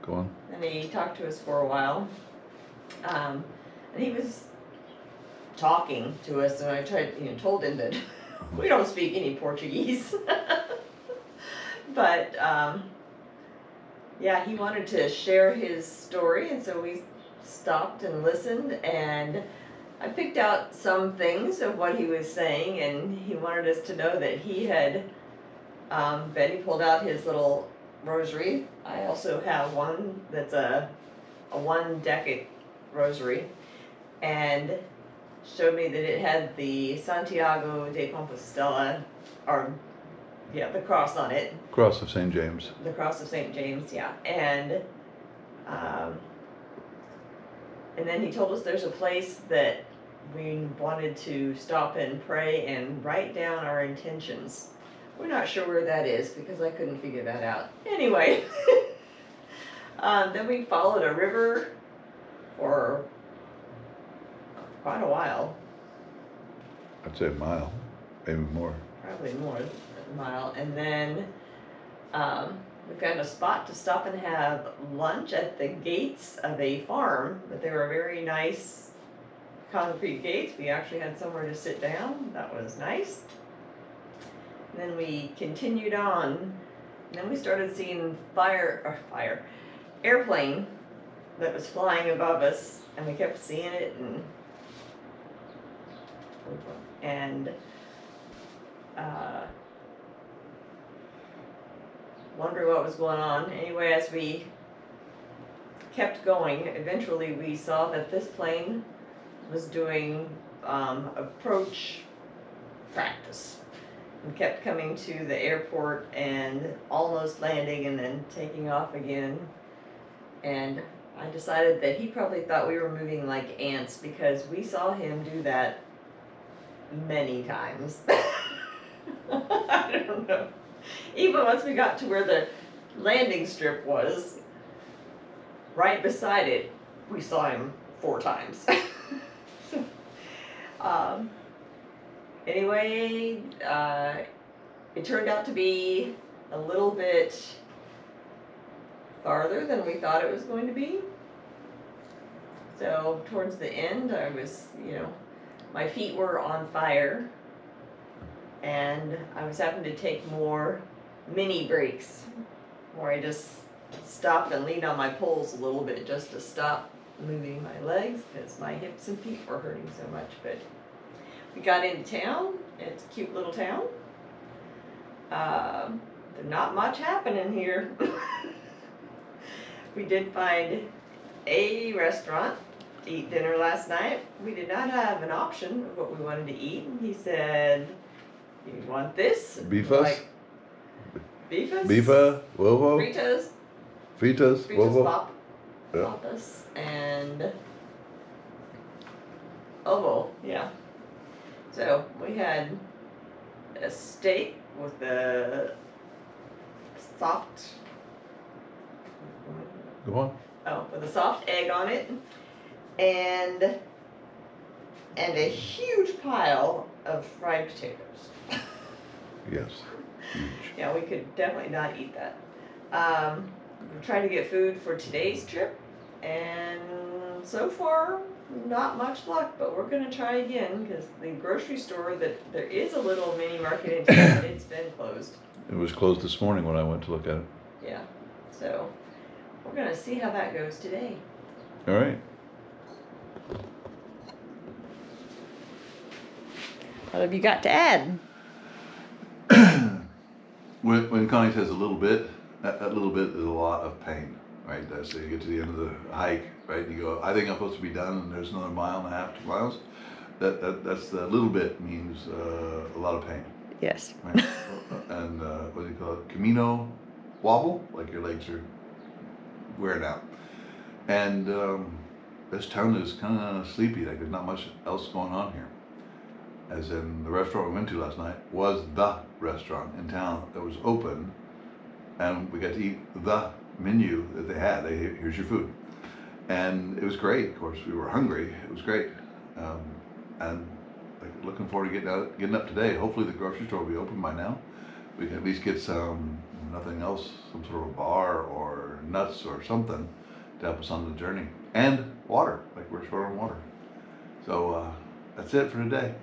Go on. And he talked to us for a while. And he was talking to us, and I told him that we don't speak any Portuguese. But yeah, he wanted to share his story, and so we stopped and listened, and I picked out some things of what he was saying, and he wanted us to know that he had, Betty pulled out his little rosary. I also have one that's a 1 decade rosary, and showed me that it had the Santiago de Compostela, or yeah, the cross on it. Cross of St. James. The cross of St. James, yeah. And then he told us there's a place that we wanted to stop and pray and write down our intentions. We're not sure where that is because I couldn't figure that out. Anyway, then we followed a river for quite a while. I'd say a mile, maybe more. Probably more than a mile. And then we found a spot to stop and have lunch at the gates of a farm, but they were very nice concrete gates. We actually had somewhere to sit down. That was nice. And then we continued on. And then we started seeing airplane that was flying above us, and we kept seeing it and wondering what was going on. Anyway, as we kept going, eventually we saw that this plane was doing approach practice and kept coming to the airport and almost landing and then taking off again. And I decided that he probably thought we were moving like ants because we saw him do that many times. I don't know. Even once we got to where the landing strip was, right beside it, we saw him 4 times. Anyway, it turned out to be a little bit farther than we thought it was going to be. So towards the end, I was, my feet were on fire, and I was having to take more mini breaks where I just stopped and leaned on my poles a little bit just to stop moving my legs because my hips and feet were hurting so much. But we got into town. It's a cute little town. There's not much happening here. We did find a restaurant to eat dinner last night. We did not have an option of what we wanted to eat. He said, "You want this?" Beefus? Like, beefus? Beefa, Wovo? Fritas. Fritas, Wovo? Papas, and ovo, yeah. So we had a steak with a soft, Go on. with a soft egg on it, and a huge pile of fried potatoes. Yes. Huge. Yeah, we could definitely not eat that. We're trying to get food for today's trip, and so far, not much luck, but we're going to try again because the grocery store that there is a little mini market in town, but it's been closed. It was closed this morning when I went to look at it. Yeah, so we're going to see how that goes today. All right. What have you got to add? When Connie says a little bit, that little bit is a lot of pain, right? So you get to the end of the hike, right? You go, I think I'm supposed to be done, and there's another 1.5 miles, 2 miles. That's the little bit means a lot of pain. Yes. Right? And what do you call it? Camino wobble, like your legs are wearing out. And this town is kind of sleepy. Like there's not much else going on here. As in the restaurant we went to last night was the restaurant in town that was open, and we got to eat the menu that they had. Here's your food, and it was great. Of course, we were hungry. It was great, and like, looking forward to getting up today. Hopefully, the grocery store will be open by now. We can at least get some, nothing else, some sort of a bar or nuts or something to help us on the journey. And water, like we're short on water. So that's it for today.